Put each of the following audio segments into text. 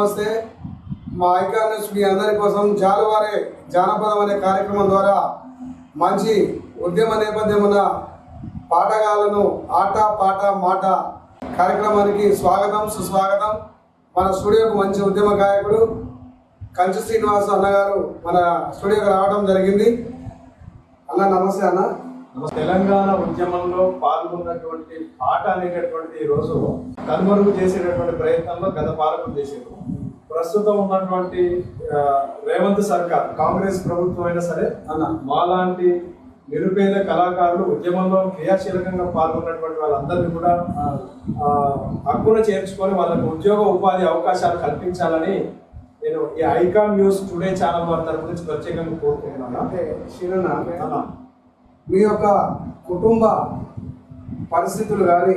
నమస్తే. మా icon news మీ అందరి కోసం జాలువారే జానపదం అనే కార్యక్రమం ద్వారా మంచి ఉద్యమ నేపథ్యం ఉన్న పాటగాళ్లను ఆట పాట మాట కార్యక్రమానికి స్వాగతం సుస్వాగతం. మన స్టూడియోకు మంచి ఉద్యమ గాయకుడు కంచు శ్రీనివాస్ అన్నగారు మన స్టూడియోకి రావడం జరిగింది. అన్న నమస్తే. అన్న తెలంగాణ ఉద్యమంలో పాల్గొన్నటువంటి పాట అనేటటువంటి రోజు కనుమరుగు చేసేటటువంటి ప్రయత్నంలో గత పాలకులు చేశారు. ప్రస్తుతం ఉన్నటువంటి రేవంత్ సర్కార్ కాంగ్రెస్ ప్రభుత్వం అయినా సరే మాలాంటి నిరుపేద కళాకారులు ఉద్యమంలో క్రియాశీలకంగా పాల్గొన్నటువంటి వాళ్ళందరినీ కూడా హక్కున చేర్చుకొని వాళ్ళకు ఉద్యోగ ఉపాధి అవకాశాలు కల్పించాలని నేను ఈ ఐకాన్ న్యూస్ టుడే ఛానల్ వారి తరపు నుంచి ప్రత్యేకంగా కోరుకుంటున్నాను. అంటే శివన్న, మీ యొక్క కుటుంబ పరిస్థితులు కానీ,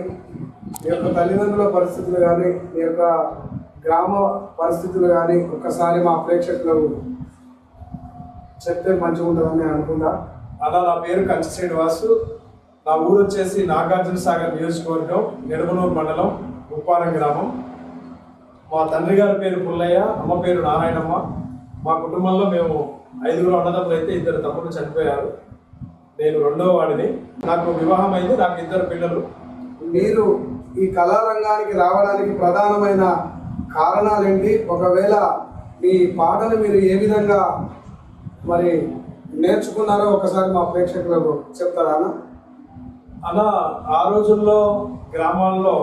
మీ యొక్క తల్లిదండ్రుల పరిస్థితులు కానీ, మీ యొక్క గ్రామ పరిస్థితులు కానీ ఒక్కసారి మా ప్రేక్షకులకు చెప్తే మంచిగా ఉంటుందని అనుకుంటా. అలా నా పేరు కంచు శ్రీనివాస్. నా ఊరు వచ్చేసి నాగార్జున సాగర్ నియోజకవర్గం, నెడమనూరు మండలం, ఉప్పారం గ్రామం. మా తండ్రి గారి పేరు పుల్లయ్య, అమ్మ పేరు నారాయణమ్మ. మా కుటుంబంలో మేము 5 అన్నదమ్ములు అయితే 2 తమ్ముళ్ళు చనిపోయారు. నేను 2వ వాడిని. నాకు వివాహం అయింది, నాకు 2 పిల్లలు. మీరు ఈ కళారంగానికి రావడానికి ప్రధానమైన కారణాలు ఏంటి? ఒకవేళ మీ పాటను మీరు ఏ విధంగా మరి నేర్చుకున్నారో ఒకసారి మా ప్రేక్షకులకు చెప్తారా అలా? ఆ రోజుల్లో గ్రామాల్లో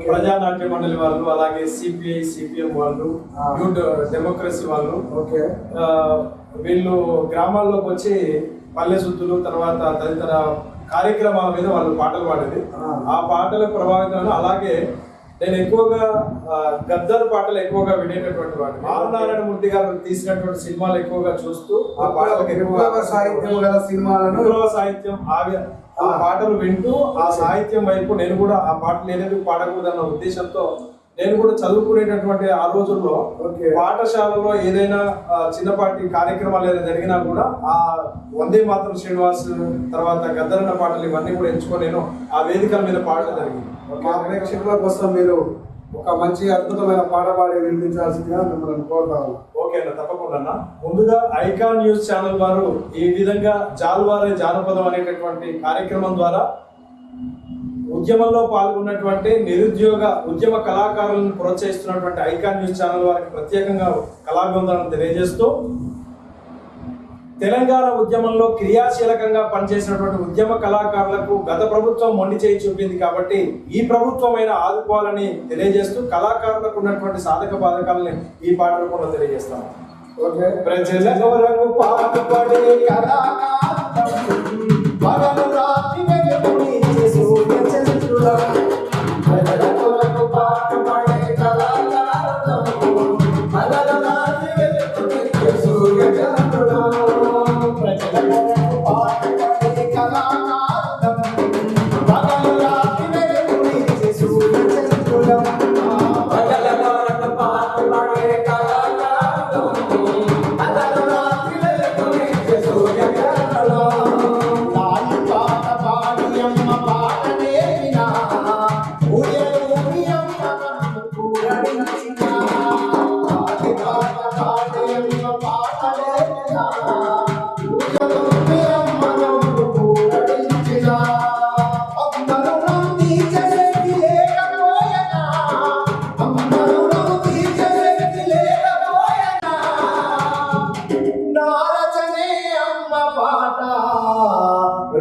ప్రజానాట్య మండలి వాళ్ళు, అలాగే సిపిఐ సిపిఎం వాళ్ళు, యూత్ డెమోక్రసీ వాళ్ళు వీళ్ళు గ్రామాల్లోకి వచ్చి పల్లె శుద్ధులు తర్వాత తదితర కార్యక్రమాల మీద వాళ్ళు పాటలు పాడేది. ఆ పాటల ప్రభావితం. అలాగే నేను ఎక్కువగా గద్దర్ పాటలు ఎక్కువగా వినేటటువంటి వాడు. నారాయణ మూర్తి గారు తీసినటువంటి సినిమాలు ఎక్కువగా చూస్తూ ఆ పాటలకు ఎక్కువ సాహిత్యం ఆ పాటలు వింటూ ఆ సాహిత్యం వైపు నేను కూడా ఆ పాటలు ఏనేది పాడకూడదన్న ఉద్దేశంతో నేను కూడా చదువుకునేటటువంటి ఆ రోజుల్లో పాఠశాలలో ఏదైనా చిన్నపాటి కార్యక్రమాలు ఏదైనా జరిగినా కూడా ఆ వందే మాతరం శ్రీనివాస్ తర్వాత గద్దరన్న పాటలు ఇవన్నీ కూడా ఎంచుకొని నేను ఆ వేదికల మీద పాడడం జరిగింది. మా ప్రేక్షకుల కోసం మీరు ఒక మంచి అద్భుతమైన పాట పాడి వినిపించాల్సిందిగా మిమ్మల్ని కోరుతాను. ఓకే అన్న, తప్పకుండా. ముందుగా ఐకాన్ న్యూస్ ఛానల్ వారు ఈ విధంగా జాలువారే జానపదం అనేటటువంటి కార్యక్రమం ద్వారా ఉద్యమంలో పాల్గొన్నటువంటి నిరుద్యోగ ఉద్యమ కళాకారులను ప్రోత్సహిస్తున్నటువంటి ఐకాన్ న్యూస్ ఛానల్ వారికి ప్రత్యేకంగా కళాభివందనం తెలియజేస్తూ, తెలంగాణ ఉద్యమంలో క్రియాశీలకంగా పనిచేసినటువంటి ఉద్యమ కళాకారులకు గత ప్రభుత్వం మొండి చేయి చూపింది కాబట్టి ఈ ప్రభుత్వమైన ఆదుకోవాలని తెలియజేస్తూ కళాకారులకు ఉన్నటువంటి సాధక బాధకాలని ఈ పాట రూపంలో తెలియజేస్తాను.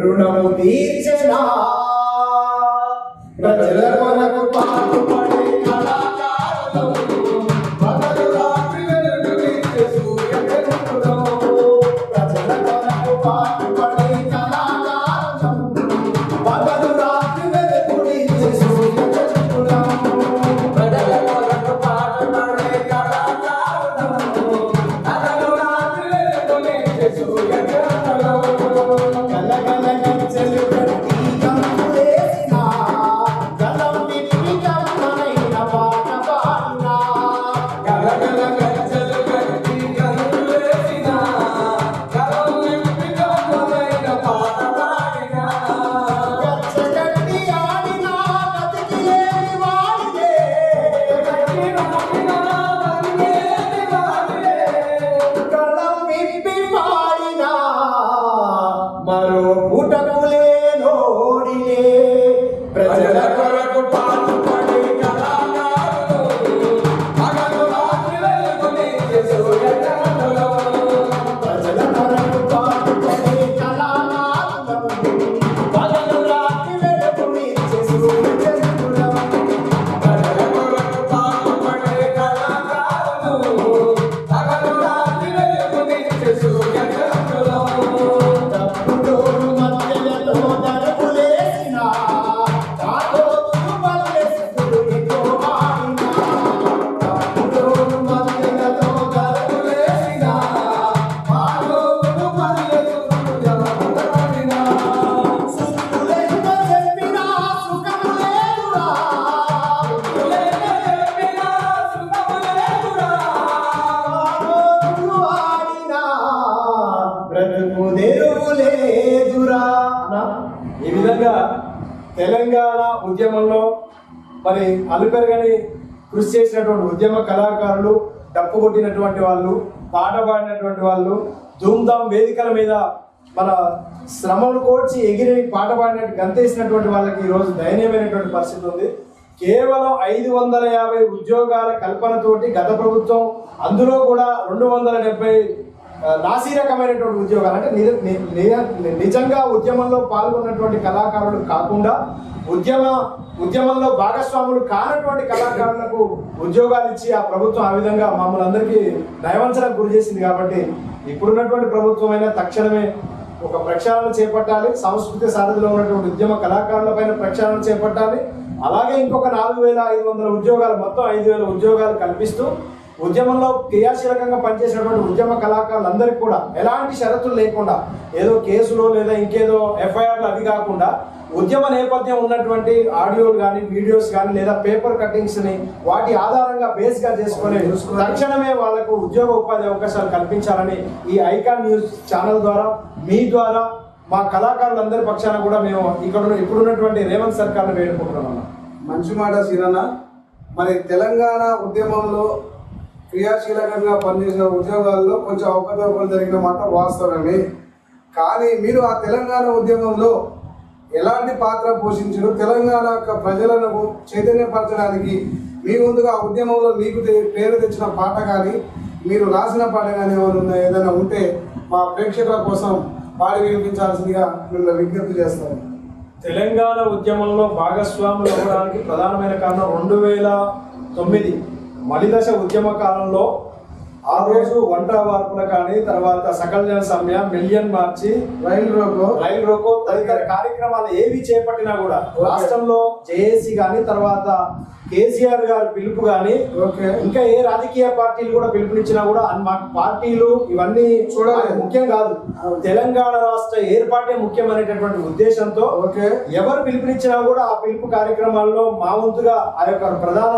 రుణము తీర్చనా ప్రజల కొరకు పాటుపడే కళాకారులు పగలు రాత్రి వెలుగు తీర్చే సూర్యచంద్రులు. ప్రజల కొరకు పాటుపడే కళాకారులు పగలు రాత్రి వెలుగు తీర్చే సూర్యచంద్రులు. ప్రజల కొరకు పాటుపడే కళాకారులు పగలు రాత్రి వెలుగు తీర్చే సూర్యచంద్రులు. కలగల ఈ విధంగా తెలంగాణ ఉద్యమంలో మరి అలుపెరగని కృషి చేసినటువంటి ఉద్యమ కళాకారులు, డప్పు కొట్టినటువంటి వాళ్ళు, పాట పాడినటువంటి వాళ్ళు, ధూమ్ధామ్ వేదికల మీద మన శ్రమను కోర్చి ఎగిరి పాట పాడినట్టు గంతేసినటువంటి వాళ్ళకి ఈరోజు దయనీయమైనటువంటి పరిస్థితి ఉంది. కేవలం 550 ఉద్యోగాల కల్పనతోటి గత ప్రభుత్వం, అందులో కూడా 270 నాసిరకమైనటువంటి ఉద్యోగాలు, అంటే నిజంగా ఉద్యమంలో పాల్గొన్నటువంటి కళాకారులు కాకుండా ఉద్యమంలో భాగస్వాములు కానటువంటి కళాకారులకు ఉద్యోగాలు ఇచ్చి ఆ ప్రభుత్వం ఆ విధంగా మమ్మల్ని అందరికీ నయవంచనకు గురి చేసింది. కాబట్టి ఇప్పుడున్నటువంటి ప్రభుత్వం అయినా తక్షణమే ఒక ప్రక్షాళన చేపట్టాలి. సాంస్కృతిక సారథిలో ఉన్నటువంటి ఉద్యమ కళాకారులపైన ప్రక్షాళన చేపట్టాలి. అలాగే ఇంకొక 4500 ఉద్యోగాలు, మొత్తం 5000 ఉద్యోగాలు కల్పిస్తూ ఉద్యమంలో క్రియాశీలకంగా పనిచేసినటువంటి ఉద్యమ కళాకారులందరికీ కూడా ఎలాంటి షరతులు లేకుండా, ఏదో కేసులో లేదా ఇంకేదో ఎఫ్ఐఆర్లు అవి కాకుండా ఉద్యమ నేపథ్యం ఉన్నటువంటి ఆడియోలు కానీ, వీడియోస్ కానీ, లేదా పేపర్ కట్టింగ్స్ని వాటి ఆధారంగా బేస్గా చేసుకుని తక్షణమే వాళ్లకు ఉద్యోగ ఉపాధి అవకాశాలు కల్పించాలని ఈ ఐకాన్ న్యూస్ ఛానల్ ద్వారా, మీ ద్వారా, మా కళాకారులందరి పక్షాన కూడా మేము ఇప్పుడున్నటువంటి రేవంత్ సర్కార్ను వేడుకుంటున్నాం. మంచి మాట సీనన్న. మరి తెలంగాణ ఉద్యమంలో క్రియాశీలకంగా పనిచేసిన ఉద్యోగాల్లో కొంచెం అవకతవకలు జరిగిన మాట వాస్తవమే. కానీ మీరు ఆ తెలంగాణ ఉద్యమంలో ఎలాంటి పాత్ర పోషించారు? తెలంగాణ ప్రజలను చైతన్యపరచడానికి మీ ముందుగా ఆ ఉద్యమంలో మీకు పేరు తెచ్చిన పాట కానీ, మీరు రాసిన పాట కానీ ఏదైనా ఉంటే మా ప్రేక్షకుల కోసం పాడి వినిపించాల్సిందిగా మిమ్మల్ని విజ్ఞప్తి చేస్తాను. తెలంగాణ ఉద్యమంలో భాగస్వాములు అవ్వడానికి ప్రధానమైన కారణం 2009 మలిదశ ఉద్యమ కాలంలో ఆ రోజు వంట వార్పుల కానీ, తర్వాత సకల జన సమ్మె, మిలియన్ మార్చి, రైల్ రోకో తదితర కార్యక్రమాలు ఏవి చేపట్టినా కూడా రాష్ట్రంలో జేఏసీ కానీ, తర్వాత కేసీఆర్ గారి పిలుపు కానీ, ఇంకా ఏ రాజకీయ పార్టీలు కూడా పిలుపునిచ్చినా కూడా మా పార్టీలు ఇవన్నీ చూడాలి ముఖ్యం కాదు, తెలంగాణ రాష్ట్ర ఏర్పాటే ముఖ్యమైనటువంటి ఉద్దేశంతో ఎవరు పిలుపునిచ్చినా కూడా ఆ పిలుపు కార్యక్రమాల్లో మా వంతుగా ఆ యొక్క ప్రధాన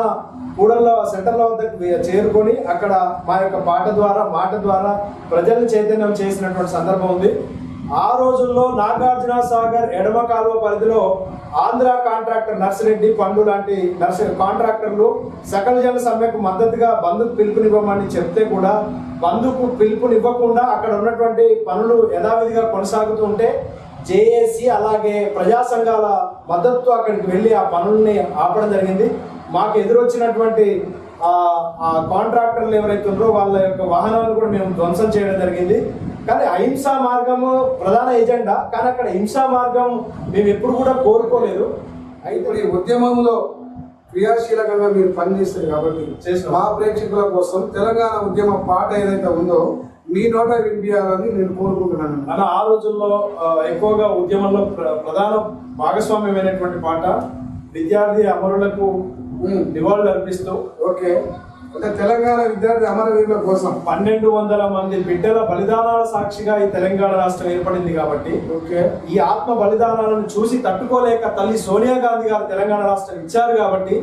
కూడళ్ళ సెంటర్ల వద్దకు చేరుకొని అక్కడ మా యొక్క పాట ద్వారా, మాట ద్వారా ప్రజల్ని చైతన్యం చేసినటువంటి సందర్భం ఉంది. ఆ రోజుల్లో నాగార్జున సాగర్ ఎడమ కాలువ పరిధిలో ఆంధ్ర కాంట్రాక్టర్ నర్సిరెడ్డి, పండు లాంటి కాంట్రాక్టర్లు సకల జన సమ్మెకు మద్దతుగా బంధుకు పిలుపునివ్వమని చెప్తే కూడా బంధుకు పిలుపునివ్వకుండా అక్కడ ఉన్నటువంటి పనులు యథావిధిగా కొనసాగుతూ ఉంటే జేఏసీ అలాగే ప్రజా సంఘాల మద్దతుతో అక్కడికి వెళ్ళి ఆ పనుల్ని ఆపడం జరిగింది. మాకు ఎదురొచ్చినటువంటి ఆ కాంట్రాక్టర్లు ఎవరైతే ఉన్నారో వాళ్ళ యొక్క వాహనాలను కూడా మేము ధ్వంసం చేయడం జరిగింది. కానీ అహింసా మార్గము ప్రధాన ఎజెండా, కానీ అక్కడ హింసా మార్గం మేము ఎప్పుడు కూడా కోరుకోలేదు. ఇప్పుడు ఈ ఉద్యమంలో క్రియాశీలకంగా మీరు పనిచేస్తారు కాబట్టి మా ప్రేక్షకుల కోసం తెలంగాణ ఉద్యమ పాట ఏదైతే ఉందో మీ నోట వినిపించాలని నేను కోరుకుంటున్నాను. అన్న, ఆ రోజుల్లో ఎక్కువగా ఉద్యమంలో ప్రధాన భాగస్వామ్యమైనటువంటి పాట విద్యార్థి అమరులకు నివాళులు అర్పిస్తూ, అంటే తెలంగాణ విద్యార్థి అమరవీరుల కోసం 1200 మంది బిడ్డల బలిదానాల సాక్షిగా ఈ తెలంగాణ రాష్ట్రం ఏర్పడింది కాబట్టి ఈ ఆత్మ బలిదానాలను చూసి తట్టుకోలేక తల్లి సోనియా గాంధీ గారు తెలంగాణ రాష్ట్రం ఇచ్చారు కాబట్టి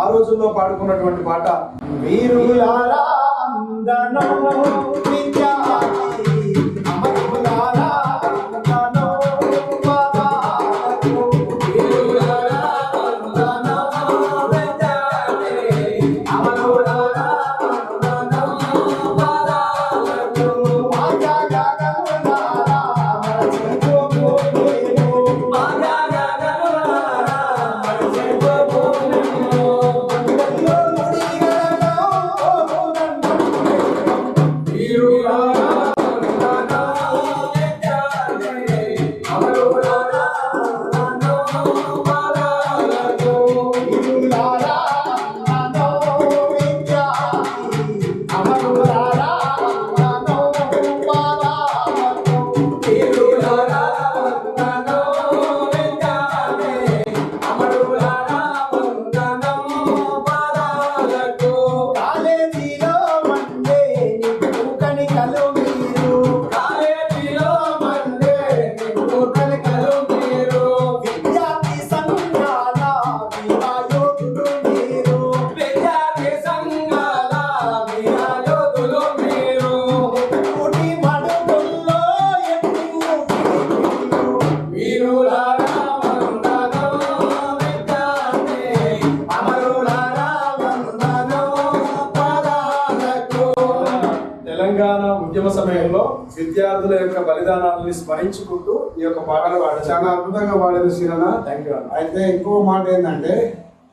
ఆ రోజుల్లో పాడుకున్నటువంటి పాట వీరులారా అందనో విద్యార్థి అమరులారా అందనో You are ఉద్యమ సమయంలో విద్యార్థుల యొక్క బలిదానాలని స్మరించుకుంటూ ఈ యొక్క పాటలు పాడారు. చాలా అద్భుతంగా పాడారు శ్రీరణ. Thank you. అయితే ఇంకో మాట ఏంటంటే,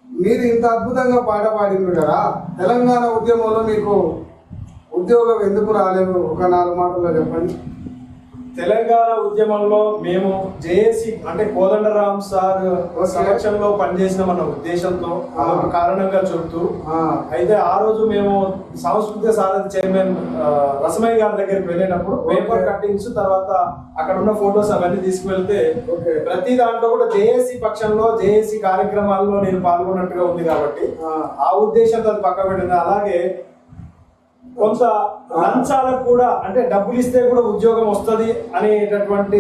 మీరు ఇంత అద్భుతంగా పాట పాడిండ్రు కదా, తెలంగాణ ఉద్యమంలో మీకు ఉద్యోగం ఎందుకు రాలేదు? ఒక 4 మాటల్లో చెప్పండి. తెలంగాణ ఉద్యమంలో మేము జేఏసీ అంటే కోదండరామ్ సార్ సమక్షంలో పనిచేసినామన్న ఉద్దేశంతో అదొక కారణంగా చెబుతూ, అయితే ఆ రోజు మేము సాంస్కృతిక సారథి చైర్మన్ రసమయ్య గారి దగ్గరికి వెళ్ళినప్పుడు పేపర్ కట్టింగ్స్ తర్వాత అక్కడ ఉన్న ఫొటోస్ అవన్నీ తీసుకువెళ్తే ప్రతి దాంట్లో కూడా జేఏసీ పక్షంలో జేఏసీ కార్యక్రమాల్లో నేను పాల్గొన్నట్టుగా ఉంది కాబట్టి ఆ ఉద్దేశంతో అది పక్క పెట్టింది. అలాగే కొంత లంచాలకు కూడా అంటే డబ్బులు ఇస్తే కూడా ఉద్యోగం వస్తుంది అనేటటువంటి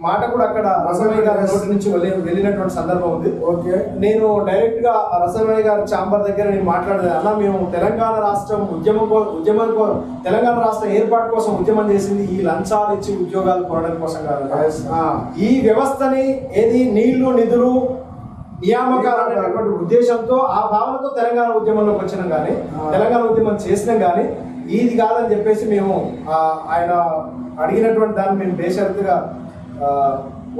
మాట కూడా అక్కడ రసమయ్య గారి నోటి నుంచి వెళ్ళినటువంటి సందర్భం ఉంది. ఓకే, నేను డైరెక్ట్ గా రసమయ్య గారి ఛాంబర్ దగ్గర నేను మాట్లాడేది, అన్న మేము తెలంగాణ రాష్ట్రం ఉద్యమం తెలంగాణ రాష్ట్ర ఏర్పాటు కోసం ఉద్యమం చేసింది ఈ లంచాలు ఇచ్చి ఉద్యోగాలు కొనడం కోసం కాదు. ఈ వ్యవస్థని ఏది నీళ్లు నిధులు నియామకాలు అనేటటువంటి ఉద్దేశంతో ఆ భావనతో తెలంగాణ ఉద్యమంలోకి వచ్చినాం కానీ తెలంగాణ ఉద్యమం చేసినాం కానీ ఇది కాదని చెప్పేసి మేము ఆయన అడిగినటువంటి దాన్ని మేము బేషరతుగా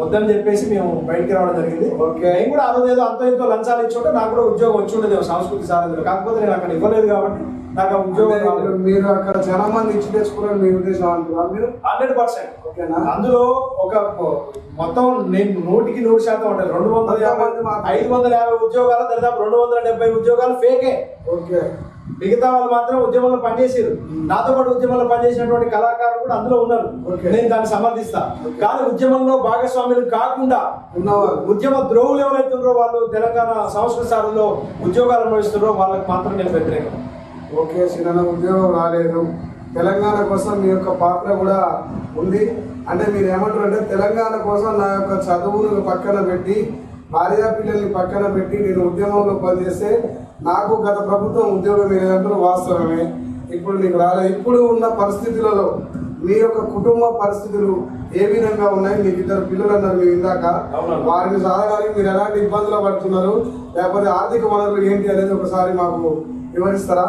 వద్దని చెప్పేసి మేము బయటికి రావడం జరిగింది. నేను కూడా ఆ రోజు ఏదో అంతో ఇంతో లంచాలు ఇచ్చుంటే నాకు కూడా ఉద్యోగం వచ్చి ఉండేది సంస్కృతి సారథిలో. కాకపోతే నేను అక్కడ ఇవ్వలేదు కాబట్టి నాకు ఆ ఉద్యోగం. మీరు అక్కడ చాలా మంది ఇచ్చి తెచ్చుకున్నారు మీ ఉద్దేశం అంటున్నారు మీరు? 100%. ఓకేనా? అందులో ఒక మొత్తం నేను 100% ఉంటాయి. 550 ఉద్యోగాలు దాదాపు 270 ఉద్యోగాలు ఫేకే. ఓకే, మిగతా వాళ్ళు మాత్రం ఉద్యమంలో పనిచేసారు. నాతో పాటు ఉద్యమంలో పనిచేసినటువంటి కళాకారులు కూడా అందులో ఉన్నారు. నేను దాన్ని సమర్థిస్తా. కానీ ఉద్యమంలో భాగస్వాములు కాకుండా ఉద్యమ ద్రోహులు ఎవరైతే ఉన్నారో వాళ్ళు తెలంగాణ సంస్కృతి సాధనలో ఉద్యోగాలు అనుభవిస్తున్నారో వాళ్ళకి మాత్రం నేను వ్యతిరేకం. ఓకే, చిన్న ఉద్యోగం రాలేదు, తెలంగాణ కోసం మీ యొక్క పాత్ర కూడా ఉంది అంటే మీరు ఏమంటారు అంటే, తెలంగాణ కోసం నా యొక్క చదువును పక్కన పెట్టి భార్యా పిల్లల్ని పక్కన పెట్టి నేను ఉద్యమంలో పనిచేస్తే నాకు గత ప్రభుత్వం ఉద్యోగం లేదంటారు. వాస్తవమే, ఇప్పుడు నీకు రాలేదు. ఇప్పుడు ఉన్న పరిస్థితులలో మీ యొక్క కుటుంబ పరిస్థితులు ఏ విధంగా ఉన్నాయి? మీకు 2 పిల్లలు అన్నారు మీరు ఇందాక, వారిని సాధడానికి మీరు ఎలాంటి ఇబ్బందులు పడుతున్నారు, లేకపోతే ఆర్థిక వనరులు ఏంటి అనేది ఒకసారి మాకు వివరిస్తారా?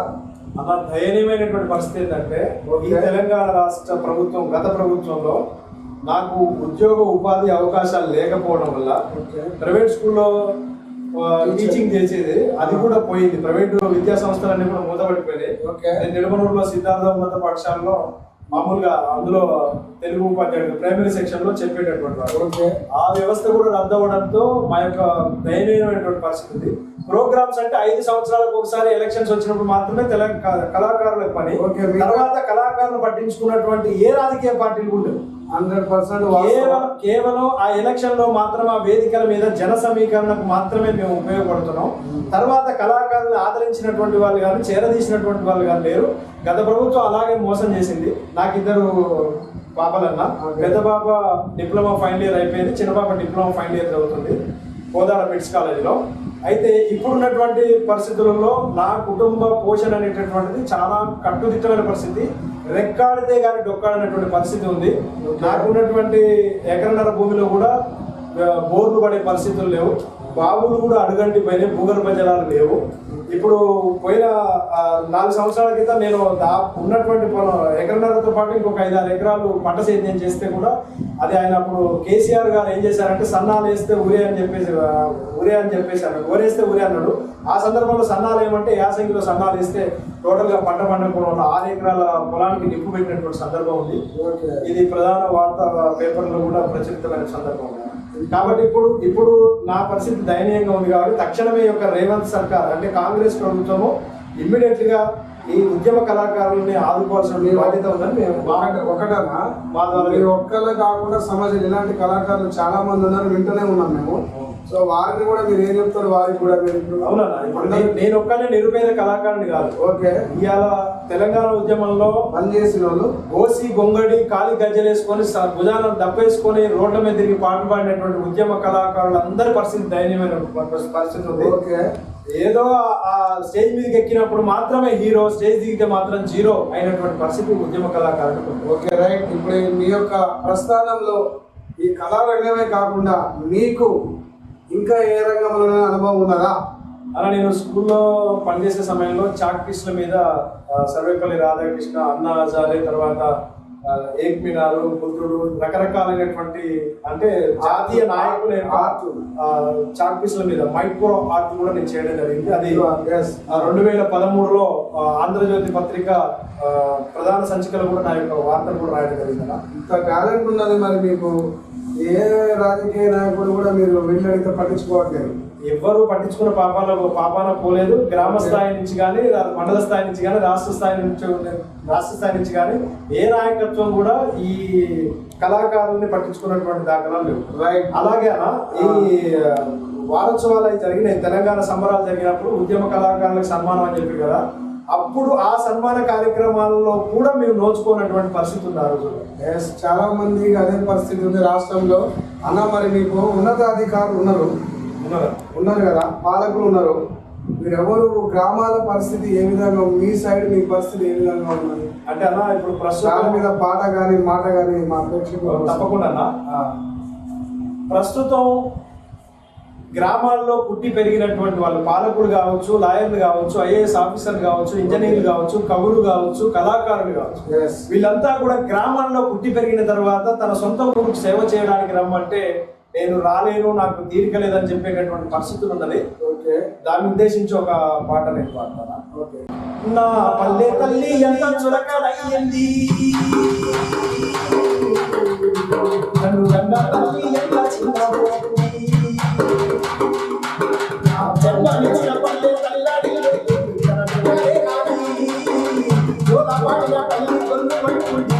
అలా దయనీయమైనటువంటి పరిస్థితి ఏంటంటే, ఈ తెలంగాణ రాష్ట్ర ప్రభుత్వం గత ప్రభుత్వంలో నాకు ఉద్యోగ ఉపాధి అవకాశాలు లేకపోవడం వల్ల ప్రైవేట్ స్కూల్లో టీచింగ్ చేసేది అది కూడా పోయింది. ప్రైవేట్ విద్యా సంస్థలన్నీ కూడా మూతపడిపోయినాయి. నేను నిడమనూరులో సిద్ధార్థ ఉన్నత పాఠశాలలో మామూలుగా అందులో తెలుగు ఉపాధ్యాయుడు ప్రైమరీ సెక్షన్ లో చెప్పేటటువంటి వారు. ఆ వ్యవస్థ కూడా రద్దు అవ్వడంతో మా యొక్క దయనీయమైనటువంటి పరిస్థితి. ప్రోగ్రామ్స్ అంటే 5 సంవత్సరాలకు ఒకసారి ఎలక్షన్స్ వచ్చినప్పుడు మాత్రమే కళాకారుల పని. తర్వాత కళాకారులు పట్టించుకున్నటువంటి ఏ రాజకీయ పార్టీలు ఉండవు. 100% కేవలం ఆ ఎలక్షన్ లో మాత్రం ఆ వేదికల మీద జన సమీకరణకు మాత్రమే మేము ఉపయోగపడుతున్నాం. తర్వాత కళాకారులను ఆదరించినటువంటి వాళ్ళు కానీ చేరదీసినటువంటి వాళ్ళు కానీ లేరు. గత ప్రభుత్వం అలాగే మోసం చేసింది. నాకు 2 పాపలన్నా, పెద్ద పాప డిప్లొమా ఫైనల్ ఇయర్ అయిపోయింది, చిన్న పాప డిప్లొమా ఫైనల్ ఇయర్ చదువుతుంది కోదాడ మిడ్స్ కాలేజీలో. అయితే ఇప్పుడున్నటువంటి పరిస్థితులలో నా కుటుంబ పోషణ అనేటటువంటిది చాలా కట్టుదిట్టమైన పరిస్థితి. రెక్కాడితే కానీ డొక్కాడనేటువంటి పరిస్థితి ఉంది. నాకున్నటువంటి 1.5 ఎకరాల భూమిలో కూడా బోర్లు పడే పరిస్థితులు లేవు. బావులు కూడా అడుగంటి పోయినాయి, భూగర్భ జలాలు లేవు. ఇప్పుడు పోయిన 4 సంవత్సరాల క్రితం నేను ఉన్నటువంటి 1.5 ఎకరాలతో పాటు ఇంకొక 5-6 ఎకరాలు పంట సేద్యం చేస్తే కూడా అది ఆయన అప్పుడు కేసీఆర్ గారు ఏం చేశారంటే, సన్నాలు వేస్తే ఊరే అని చెప్పేసి అన్నాడు, ఊరేస్తే ఊరే అన్నాడు. ఆ సందర్భంలో సన్నాలు ఏమంటే యాసంగిలో సన్నాలు వేస్తే టోటల్గా పంట పండకుండా 6 ఎకరాల పొలానికి నిప్పు పెట్టినటువంటి సందర్భం ఉంది. ఇది ప్రధాన వార్తా పేపర్లో కూడా ప్రచురితమైన సందర్భం ఉంది. కాబట్టి ఇప్పుడు నా పరిస్థితి దయనీయంగా ఉంది. కాబట్టి తక్షణమే యొక్క రేవంత్ సర్కార్ అంటే కాంగ్రెస్ ప్రభుత్వము ఇమ్మీడియట్ గా ఈ ఉద్యమ కళాకారుల్ని ఆదుకోవాల్సిన బాధ్యత ఉందని మేము ఒకటనా మా ద్వారా ఒక్కళ్ళే కాకుండా సమాజంలో ఇలాంటి కళాకారులు చాలా మంది ఉన్నారు, వింటూనే ఉన్నాం మేము. సో వారిని కూడా మీరు ఏం చెప్తారు? వారికి కూడా మీరు అవునా, నేను ఒక్కనే నిరుపేద కళాకారుని కాదు. ఓకే, ఇవాళ తెలంగాణ ఉద్యమంలో పనిచేసిన వాళ్ళు ఓసి గొంగడి కాలి గజ్జలేసుకొని భుజాలను దప్పేసుకొని రోడ్ల మీద తిరిగి పాటలు పాడినటువంటి ఉద్యమ కళాకారులు అందరి పరిస్థితి దయనీయమైన పరిస్థితి ఉంది. ఓకే, ఏదో ఆ స్టేజ్ మీదకి ఎక్కినప్పుడు మాత్రమే హీరో, స్టేజ్ దిగితే మాత్రం జీరో అయినటువంటి పరిస్థితి ఉద్యమ కళాకారులు. Okay, right. ఇప్పుడు మీ యొక్క ప్రస్థానంలో ఈ కళారంగమే కాకుండా మీకు ఇంకా ఏ రంగంలో అనుభవం ఉన్నదా? అలా నేను స్కూల్లో పనిచేసే సమయంలో చాక్ పీస్ల మీద సర్వేపల్లి రాధాకృష్ణ, అన్నా హజారే, తర్వాత ఏక్ మినారు, బుద్ధుడు, రకరకాలైనటువంటి అంటే జాతీయ నాయకుల యొక్క చాక్ పీస్ల మీద మైక్రో ఆర్ట్ కూడా నేను చేయడం జరిగింది. అది 2013లో ఆంధ్రజ్యోతి పత్రిక ప్రధాన సంచికలో కూడా నా యొక్క వార్తలు కూడా రాయడం జరిగింది. ఇంత టాలెంట్ ఉన్నది మరి మీకు. ఏ రాజకీయ నాయకుడు కూడా మీరు వెళ్ళడితే పట్టించుకోవట్లేదు. ఎవ్వరూ పట్టించుకున్న పాపాన పోలేదు. గ్రామ స్థాయి నుంచి కానీ, మండల స్థాయి నుంచి కానీ, రాష్ట్ర స్థాయి నుంచి కానీ ఏ నాయకత్వం కూడా ఈ కళాకారుల్ని పట్టించుకున్నటువంటి దాఖలాలు లేవు. అలాగే ఈ వారోత్సవాలు అవి జరిగినాయి, తెలంగాణ సంబరాలు జరిగినప్పుడు ఉద్యమ కళాకారులకు సన్మానం అని చెప్పి కదా, అప్పుడు ఆ సన్మాన కార్యక్రమాలలో కూడా మీరు నోచుకోనటువంటి పరిస్థితి ఉంది ఆ రోజు. చాలా మంది అదే పరిస్థితి ఉంది రాష్ట్రంలో. అన్న మరి మీకు ఉన్నతాధికారులు ఉన్నారు కదా, పాలకులు ఉన్నారు. మీరు ఎవరు గ్రామాల పరిస్థితి ఏ విధంగా, మీ సైడ్ మీ పరిస్థితి ఏ విధంగా ఉన్నది అంటే అన్న ఇప్పుడు ప్రస్తుతం మీద పాట కానీ మాట కానీ మా ప్రేక్షకులు తప్పకుండా అన్న, ప్రస్తుతం గ్రామాల్లో పుట్టి పెరిగినటువంటి వాళ్ళు పాలకులు కావచ్చు, లాయర్లు కావచ్చు, ఐఏఎస్ ఆఫీసర్లు కావచ్చు, ఇంజనీర్లు కావచ్చు, కవులు కావచ్చు, కళాకారులు కావచ్చు, వీళ్ళంతా కూడా గ్రామాల్లో పుట్టి పెరిగిన తర్వాత తన సొంత ఊరికి సేవ చేయడానికి రమ్మంటే నేను రాలేను, నాకు తీరిక లేదని చెప్పేటటువంటి పరిస్థితులు ఉన్నది. దాన్ని ఉద్దేశించి ఒక పాట నేను పాడతాను. నా పల్లె తల్లి ఎంత చులకనయ్యింది, నన్ను గంగా తల్లి ఎంత చిన్నబోయింది, నా జన్మనిచ్చిన పల్లె తల్లాడి జోలపాడిన తల్లి కొన్ను పట్టుకుంది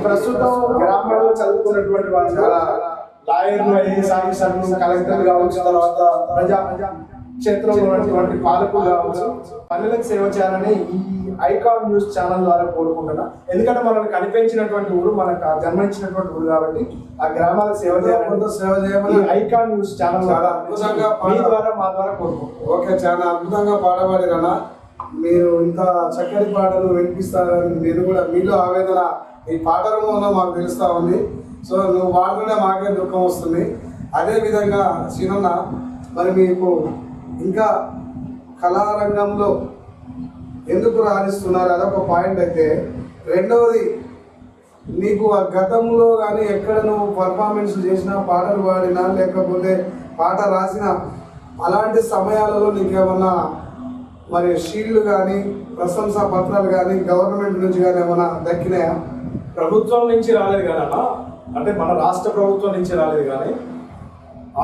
ప్రస్తుతం గ్రామాల్లో చదువుకున్నటువంటి వాళ్ళు లాయర్లు, ఐఏఎస్ ఆఫీసర్లు, కలెక్టర్లు కావచ్చు, తర్వాత ప్రజా క్షేత్రంలో ఉన్నటువంటి పాలకులు కావచ్చు, పల్లెలకు సేవ చేయాలని ఈ ఐకాన్ న్యూస్ ఛానల్ ద్వారా కోరుకుంటున్నా. ఎందుకంటే మనకు కనిపించినటువంటి ఊరు, మనకు జన్మించినటువంటి ఊరు కాబట్టి ఆ గ్రామాలకు సేవ చేయాలని ఐకాన్ న్యూస్ ఛానల్ ద్వారా మా ద్వారా కోరుకుంటున్నాం. ఓకే, చాలా అద్భుతంగా పాడబడిరన్నా. మీరు ఇంత చక్కటి పాటలు వినిపిస్తారని నేను కూడా మీలో ఆవేదన ఈ పాట రూపంలో మాకు తెలుస్తూ ఉంది. సో నువ్వు పాడుతుంటే మాకే దుఃఖం వస్తుంది. అదేవిధంగా సీనన్న, మరి మీకు ఇంకా కళారంగంలో ఎందుకు రాణిస్తున్నారు అదొక పాయింట్ అయితే, రెండవది నీకు ఆ గతంలో కానీ ఎక్కడ నువ్వు పర్ఫార్మెన్స్ చేసినా, పాటలు పాడినా, లేకపోతే పాట రాసిన అలాంటి సమయాలలో నీకేమన్నా మరి షీల్డ్ కానీ ప్రశంసా పత్రాలు కానీ గవర్నమెంట్ నుంచి కానీ ఏమైనా దక్కినాయా? ప్రభుత్వం నుంచి రాలేదు కానీ అన్న, అంటే మన రాష్ట్ర ప్రభుత్వం నుంచి రాలేదు కానీ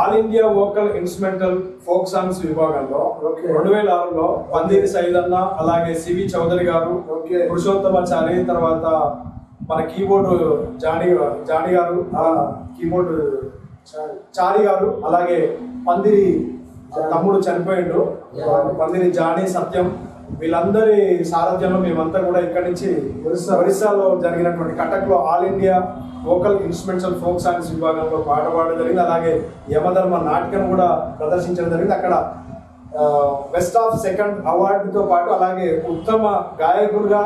all India vocal instrumental folk songs విభాగంలో 2006లో పందిరి సైదన్న, అలాగే సివి చౌదరి గారు, పురుషోత్తమాచారి, తర్వాత మన కీబోర్డు జానీ గారు, కీబోర్డు చారి గారు, అలాగే పందిరి తమ్ముడు చనిపోయిండు, పందిరి జానీ, సత్యం, వీళ్ళందరి సారథ్యంలో మేమంతా కూడా ఇక్కడి నుంచి ఒరిస్సాలో జరిగినటువంటి కటక్లో all India vocal instrumental folk songs విభాగంలో పాట పాడడం జరిగింది. అలాగే యమధర్మ నాటకం కూడా ప్రదర్శించడం జరిగింది. అక్కడ బెస్ట్ ఆఫ్ సెకండ్ అవార్డుతో పాటు అలాగే ఉత్తమ గాయకుడిగా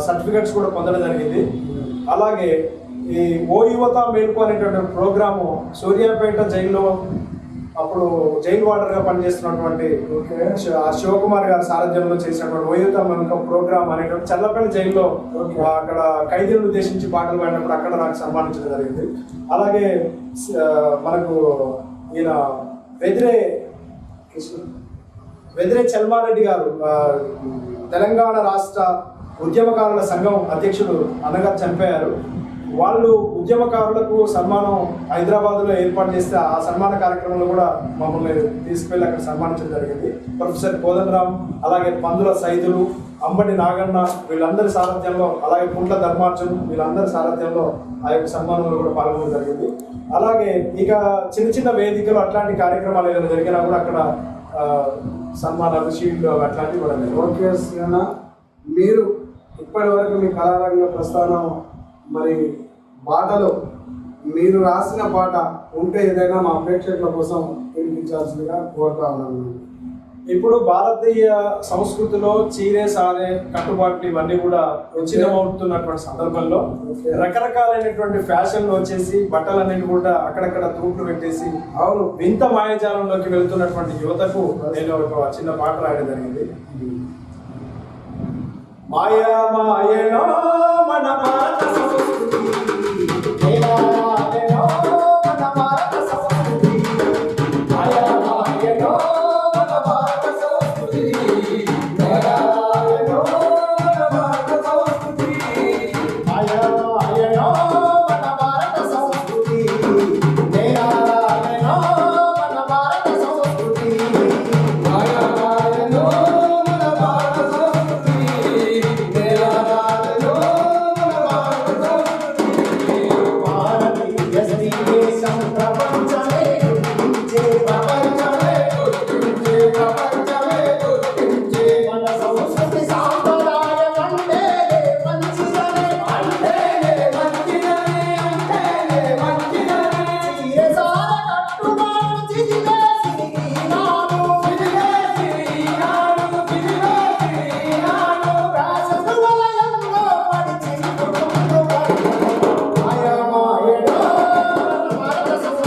సర్టిఫికెట్స్ కూడా పొందడం జరిగింది. అలాగే ఈ ఓ యువత మేల్కు అనేటువంటి ప్రోగ్రాము సూర్యాపేట జైల్లో అప్పుడు జైలు వార్డర్గా పనిచేస్తున్నటువంటి శివకుమార్ గారి సారథ్యంలో చేసినటువంటి ఓ యువత మేల్కు ప్రోగ్రామ్ అనేటువంటి చల్లపల్లి జైల్లో అక్కడ ఖైదీలను ఉద్దేశించి పాటలు పాడినప్పుడు అక్కడ నాకు సన్మానించడం జరిగింది. అలాగే మనకు ఈయన వెదిరే చల్మారెడ్డి గారు తెలంగాణ రాష్ట్ర ఉద్యమకారుల సంఘం అధ్యక్షుడు అన్నగారు చనిపోయారు. వాళ్ళు ఉద్యమకారులకు సన్మానం హైదరాబాద్లో ఏర్పాటు చేస్తే ఆ సన్మాన కార్యక్రమంలో కూడా మమ్మల్ని తీసుకువెళ్ళి అక్కడ సన్మానించడం జరిగింది. ప్రొఫెసర్ కోదండరామ్, అలాగే పందుల సైదులు, అంబటి నాగన్న, వీళ్ళందరి సారథ్యంలో, అలాగే కుంట్ల ధర్మార్జున్, వీళ్ళందరి సారథ్యంలో ఆ యొక్క సన్మానంలో కూడా పాల్గొనడం జరిగింది. అలాగే ఇక చిన్న చిన్న వేదికలు అట్లాంటి కార్యక్రమాలు ఏదైనా జరిగినా కూడా అక్కడ సన్మానాలు, షీల్డ్లు అట్లాంటివి కూడా. ఓకే సీనా, మీరు ఇప్పటి వరకు మీ కళారంగ ప్రస్థానం మరి పాటలో మీరు రాసిన పాట ఉంటే ఏదైనా మా ప్రేక్షకుల కోసం వినిపించాల్సిందిగా కోరుతా ఉన్నాను. ఇప్పుడు భారతీయ సంస్కృతిలో చీరే సారే కట్టుబాట్లు ఇవన్నీ కూడా విచ్ఛిన్నమవుతున్నటువంటి సందర్భంలో రకరకాలైనటువంటి ఫ్యాషన్లు వచ్చేసి బట్టలన్నీ కూడా అక్కడక్కడ తూట్లు పెట్టేసి అవును వింత మాయాజాలంలోకి వెళ్తున్నటువంటి యువతకు నేను ఒక చిన్న పాట రాయడం జరిగింది. మాయా మాయలో మన భారత సంస్కృతి, మాయలో మన భారత సంస్కృతి, మాయా మాయలో మన భారత సంస్కృతి, మాయలో మన భారత సంస్కృతి, మాయా మాయలో మన భారత సంస్కృతి, మాయలో మన భారత సంస్కృతి, మాయా మాయలో మన భారత సంస్కృతి.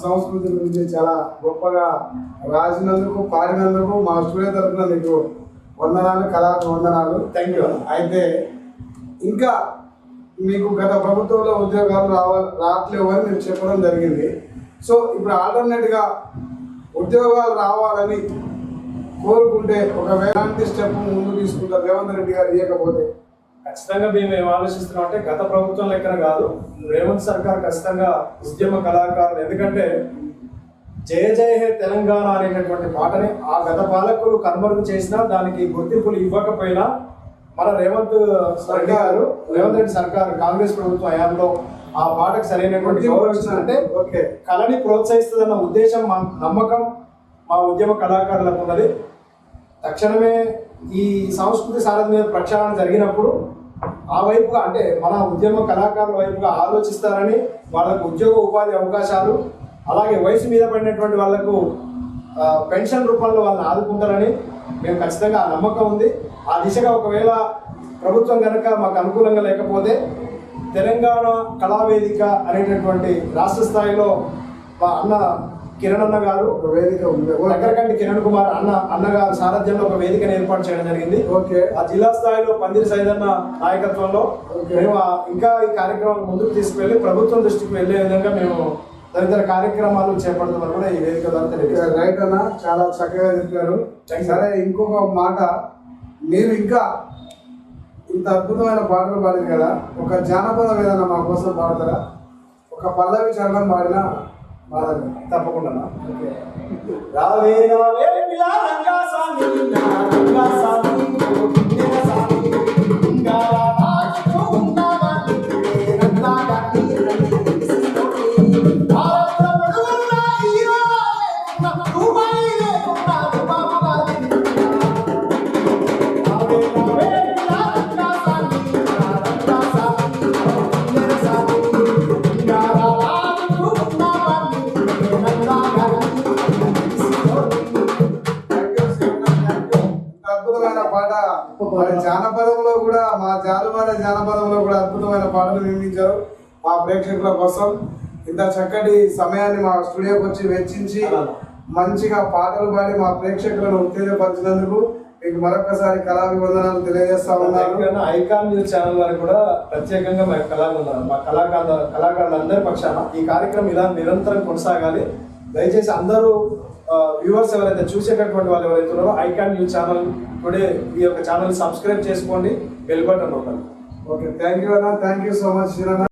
సంస్కృతి గురించి చాలా గొప్పగా రాసినందుకు పాడినందుకు మా స్టూడియో తరఫున మీకు వందనాలు, కళాకు వందనాలు. Thank you. అయితే ఇంకా మీకు గత ప్రభుత్వంలో ఉద్యోగాలు రావట్లేవు అని మీరు చెప్పడం జరిగింది. సో ఇప్పుడు ఆల్టర్నేట్గా ఉద్యోగాలు రావాలని కోరుకుంటే ఒకవేళ ఎలాంటి స్టెప్ ముందు తీసుకుంటారు రేవంత్ రెడ్డి గారు ఇవ్వకపోతే? ఖచ్చితంగా మేము ఏం ఆలోచిస్తున్నాం అంటే గత ప్రభుత్వం లెక్కన కాదు, రేవంత్ సర్కార్ ఖచ్చితంగా ఉద్యమ కళాకారులు, ఎందుకంటే జయ జయ హే తెలంగాణ అనేటటువంటి పాటని ఆ గత పాలకులు కనుమరుగు చేసినా దానికి గుర్తింపులు ఇవ్వకపోయినా మన రేవంత్ రెడ్డి సర్కారు కాంగ్రెస్ ప్రభుత్వం హయాంలో ఆ పాటకు సరైనటువంటి గౌరవం అంటే ఓకే కళని ప్రోత్సహిస్తుందన్న ఉద్దేశం, మా నమ్మకం మా ఉద్యమ కళాకారులకు ఉన్నది. తక్షణమే ఈ సంస్కృతి సారథి మీద ప్రక్షాళన జరిగినప్పుడు ఆ వైపుగా అంటే మన ఉద్యమ కళాకారుల వైపుగా ఆలోచిస్తారని, వాళ్ళకు ఉద్యోగ ఉపాధి అవకాశాలు, అలాగే వయసు మీద పడినటువంటి వాళ్లకు పెన్షన్ రూపంలో వాళ్ళని ఆదుకుంటారని మేము ఖచ్చితంగా ఆ నమ్మకం ఉంది. ఆ దిశగా ఒకవేళ ప్రభుత్వం కనుక మాకు అనుకూలంగా లేకపోతే తెలంగాణ కళావేదిక అనేటటువంటి రాష్ట్ర స్థాయిలో మా అన్న కిరణ్ అన్న గారు ఒక వేదిక ఉంది, దగ్గరకంటి కిరణ్ కుమార్ అన్నగారు సారథ్యంలో ఒక వేదికను ఏర్పాటు చేయడం జరిగింది. ఓకే ఆ జిల్లా స్థాయిలో పందిరి సైదన్న నాయకత్వంలో మేము ఇంకా ఈ కార్యక్రమం ముందుకు తీసుకువెళ్ళి ప్రభుత్వం దృష్టికి వెళ్ళే విధంగా మేము తదితర కార్యక్రమాలు చేపడుతున్నా కూడా ఈ వేదిక ద్వారా తెలియజేస్తాం. రైట్ అన్న, చాలా చక్కగా చెప్పారు. సరే, ఇంకొక మాట, మీరు ఇంకా ఇంత అద్భుతమైన పాటలు పాడింది కదా, ఒక జానపదం ఏదైనా మా కోసం పాడతారా? ఒక పల్లవి చరణం పాడినా పాడండి. తప్పకుండా. రావే రావే పిల్ల రంగా సామి రంగా సామి సామి జానపదంలో కూడా మా జాలువాడ జానపదంలో కూడా అద్భుతమైన పాటలు నిర్మించారు మా ప్రేక్షకుల కోసం. ఇంత చక్కటి సమయాన్ని మా స్టూడియోకి వచ్చి వెచ్చించి మంచిగా పాటలు పాడి మా ప్రేక్షకులను ఉత్తేజపరిచినందుకు మీకు మరొకసారి కళాభివందనాలు తెలియజేస్తా ఉన్నాను. ఐకాన్ న్యూస్ ఛానల్ వారికి కూడా ప్రత్యేకంగా మా కళాకారులందరి పక్షాన ఈ కార్యక్రమం ఇలా నిరంతరం కొనసాగాలి. దయచేసి అందరూ వ్యూవర్స్ ఎవరైతే చూసేటటువంటి వాళ్ళు ఎవరైతే ఉన్నారో ఐకాన్ న్యూస్ ఛానల్ టుడే ఈ యొక్క ఛానల్ సబ్స్క్రైబ్ చేసుకోండి, బెల్ బటన్ నొక్కండి. ఓకే, థ్యాంక్ యూ అన్న, థ్యాంక్ యూ సో మచ్.